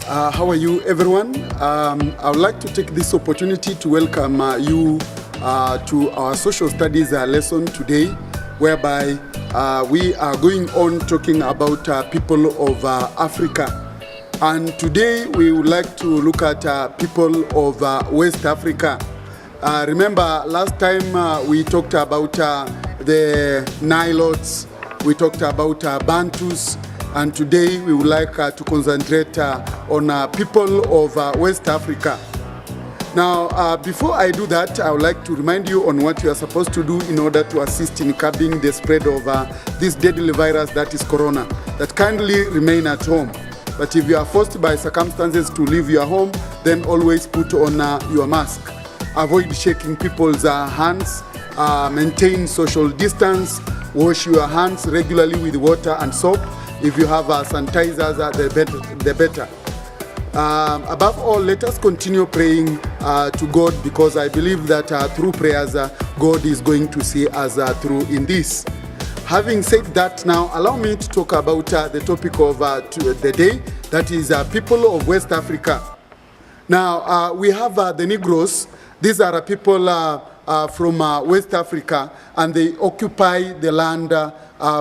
How are you, everyone? I would like to take this opportunity to welcome you to our social studies lesson today, whereby we are going on talking about people of Africa. And today we would like to look at people of West Africa. Remember, last time we talked about the Nilotes, we talked about Bantus, and today we would like to concentrate on people of West Africa. Now, before I do that, I would like to remind you on what you are supposed to do in order to assist in curbing the spread of this deadly virus that is corona. That kindly remain at home. But if you are forced by circumstances to leave your home, then always put on your mask. Avoid shaking people's hands, maintain social distance, wash your hands regularly with water and soap. If you have sanitizers, the better. Above all, let us continue praying to God, because I believe that through prayers, God is going to see us through in this. Having said that, now allow me to talk about the topic of the day, that is people of West Africa. Now, we have the Negroes. These are people from West Africa, and they occupy the land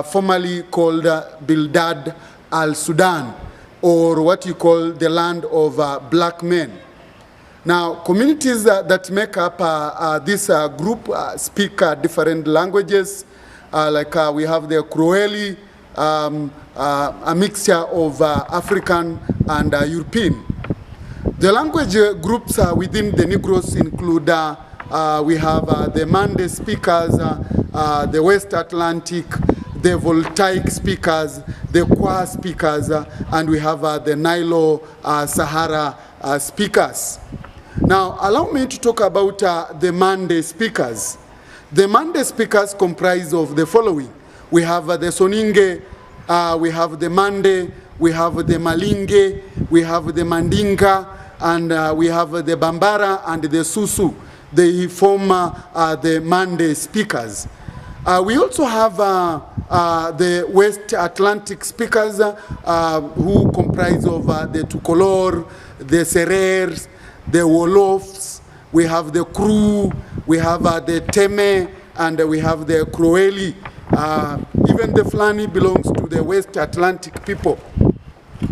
formerly called Bildad al-Sudan, or what you call the land of black men. Now, communities that make up this group speak different languages, like we have the Kroeli, a mixture of African and European. The language groups within the Negroes include, we have the Mande speakers, the West Atlantic, the voltaic speakers, the Kwa speakers, and we have the Nilo-Sahara speakers. Now, allow me to talk about the Mande speakers. The Mande speakers comprise of the following. We have the Soninge, we have the Mande, we have the Malinge, we have the Mandinga, and we have the Bambara and the Susu. They form the Mande speakers. We also have the West Atlantic speakers who comprise of the Tukolor, the Serers, the Wolofs, we have the Kru, we have the Teme, and we have the Kroeli. Even the Flani belongs to the West Atlantic people.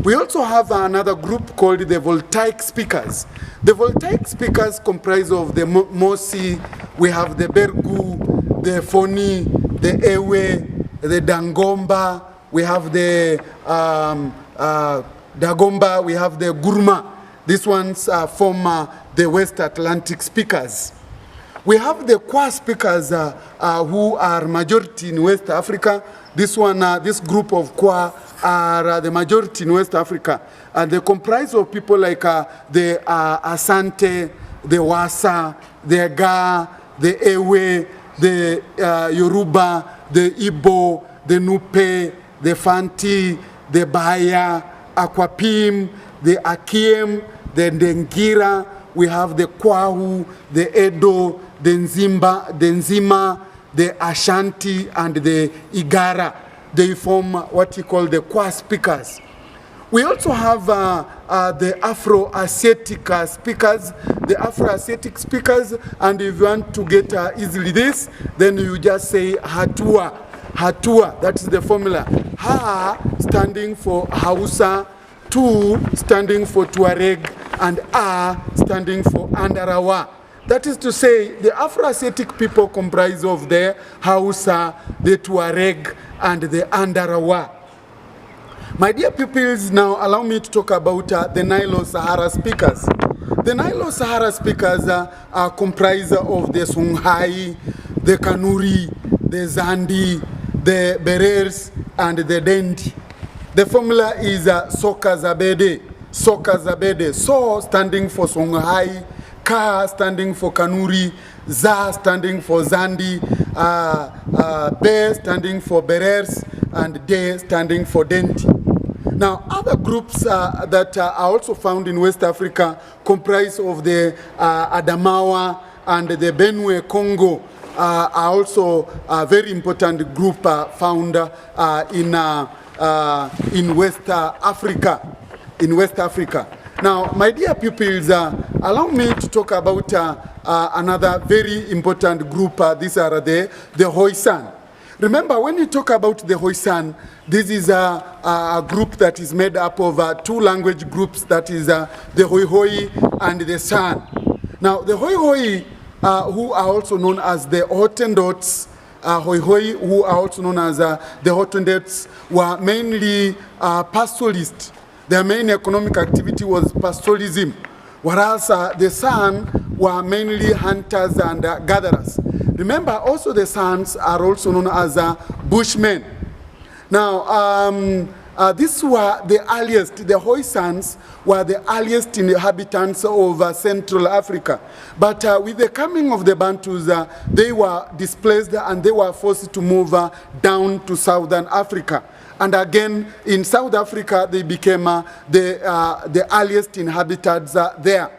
We also have another group called the voltaic speakers. The voltaic speakers comprise of the Mosi, we have the Bergu, the Foni, the Ewe, the Dangomba, we have the Dagomba, we have the Gurma. These ones form the West Atlantic speakers. We have the Kwa speakers who are majority in West Africa. This group of Kwa are the majority in West Africa. And they comprise of people like the Asante, the Wasa, the Ga, the Ewe, the Yoruba, the Igbo, the Nupe, the Fanti, the Baya, Akwapim, the Akiem, the Ndengira. We have the Kwahu, the Edo, the Nzima, the Ashanti, and the Igara. They form what you call the Kwa speakers. We also have the Afro-Asiatic speakers, the Afro-Asiatic speakers, and if you want to get easily this, then you just say Hatua. Hatua, that's the formula. Ha standing for Hausa, Tu standing for Tuareg, and A standing for Andarawa. That is to say, the Afro-Asiatic people comprise of the Hausa, the Tuareg, and the Andarawa. My dear pupils, now allow me to talk about the Nilo-Sahara speakers. The Nilo-Sahara speakers are comprised of the Songhai, the Kanuri, the Zandi, the Berers, and the Dendi. The formula is Soka Zabede. Soka Zabede. So standing for Songhai, Ka standing for Kanuri, Za standing for Zandi, Be standing for Berers, and De standing for Dendi. Now, other groups that are also found in West Africa comprise of the Adamawa and the Benue Congo, are also a very important group found in West Africa. Now, my dear pupils, allow me to talk about another very important group. These are the Khoisan. Remember, when you talk about the Khoisan, this is a group that is made up of two language groups, that is the Khoikhoi and the San. Now, the Khoikhoi, who are also known as the Hottentots, Khoikhoi, who are also known as the Hottentots, were mainly pastoralists. Their main economic activity was pastoralism, whereas the San were mainly hunters and gatherers. Remember, also the Sans are also known as Bushmen. Now, these were the earliest, the Khoisans were the earliest inhabitants of Central Africa. But with the coming of the Bantus, they were displaced and they were forced to move down to Southern Africa. And again, in South Africa, they became the earliest inhabitants there.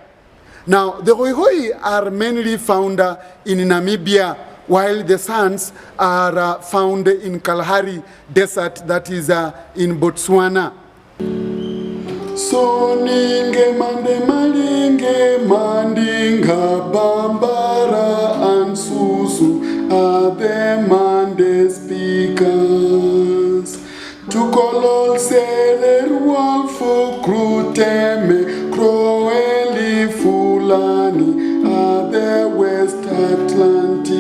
Now, the Khoikhoi are mainly found in Namibia, while the Sans are found in Kalahari Desert, that is in Botswana. Soninge mande malinge mandinga bambara and susu are the mande speakers. Tukolol seler wolfu kruteme kroeli fulani are the West Atlantic.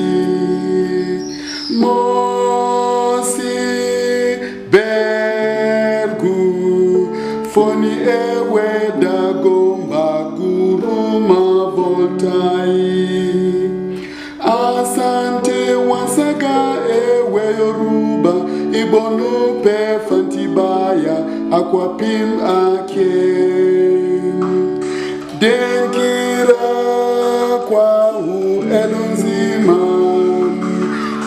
Mosi bergu foni ewe dagomba guruma voltaic. Asante wasaga ewe yoruba ibonu pe fantibaya akwapim ake. Dengira kwa elunzima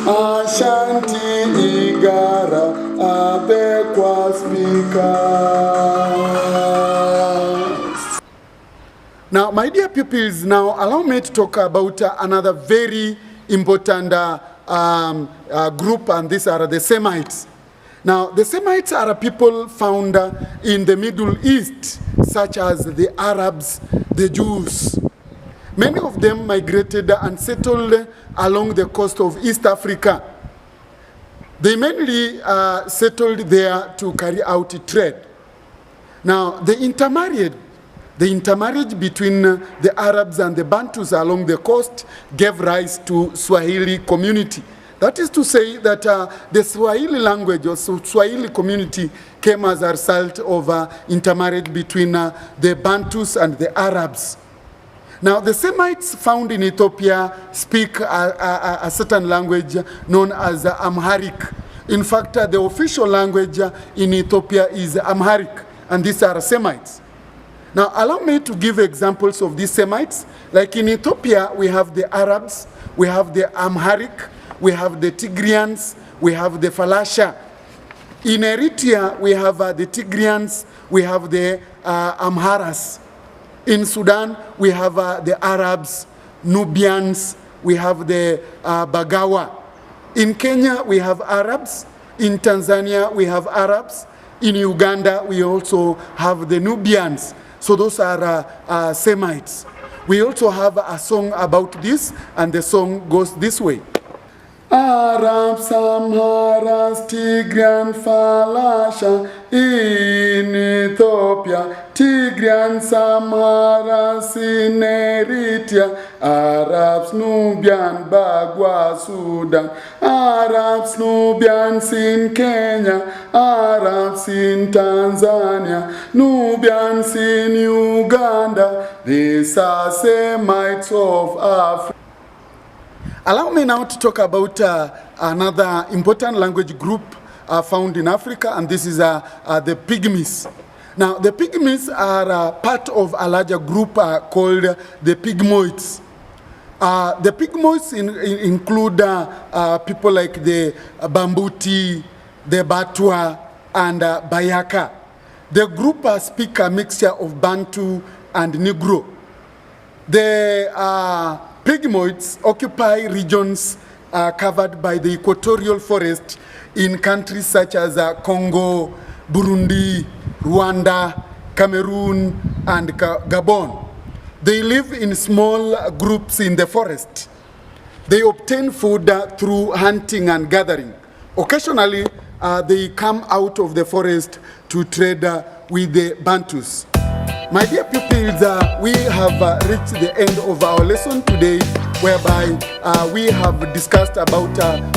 Ashanti Igara abe kwa speakers. Now, my dear pupils, now allow me to talk about another very important group, and these are the Semites. Now, the Semites are people found in the Middle East, such as the Arabs, the Jews. Many of them migrated and settled along the coast of East Africa. They mainly settled there to carry out trade. Now, the intermarriage between the Arabs and the Bantus along the coast gave rise to Swahili community. That is to say that the Swahili language or Swahili community came as a result of intermarriage between the Bantus and the Arabs. Now, the Semites found in Ethiopia speak a certain language known as Amharic. In fact, the official language in Ethiopia is Amharic, and these are Semites. Now, allow me to give examples of these Semites. Like in Ethiopia, we have the Arabs, we have the Amharic, we have the Tigrians, we have the Falasha. In Eritrea, we have the Tigrians, we have the Amharas. In Sudan, we have the Arabs, Nubians, we have the Bagawa. In Kenya, we have Arabs. In Tanzania, we have Arabs. In Uganda, we also have the Nubians. So those are Semites. We also have a song about this, and the song goes this way. Arabs, Amharas, Tigrian, Falasha in Ethiopia, Tigrian, Amharas in Eritrea, Arabs, Nubian, Bagua, Sudan, Arabs, Nubians in Kenya, Arabs in Tanzania, Nubians in Uganda, these are Semites of Africa. Allow me now to talk about another important language group found in Africa, and this is the Pygmies. Now, the Pygmies are part of a larger group called the Pygmoids. The Pygmoids include people like the Bambuti, the Batwa, and Bayaka. The group speak a mixture of Bantu and Negro. The Pygmoids occupy regions covered by the equatorial forest in countries such as Congo, Burundi, Rwanda, Cameroon, and Gabon. They live in small groups in the forest. They obtain food through hunting and gathering. Occasionally, they come out of the forest to trade with the Bantus. My dear pupils, we have reached the end of our lesson today, whereby we have discussed about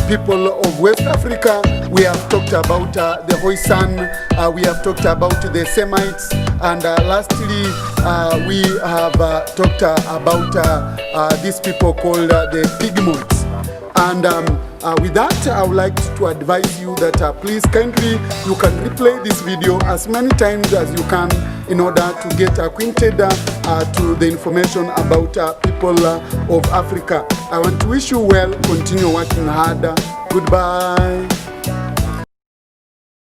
people of West Africa. We have talked about the Khoisan, we have talked about the Semites, and lastly, we have talked about these people called the Pygmoids. And with that, I would like to advise you that please kindly, you can replay this video as many times as you can in order to get acquainted to the information about people of Africa. I want to wish you well, continue working hard. Goodbye.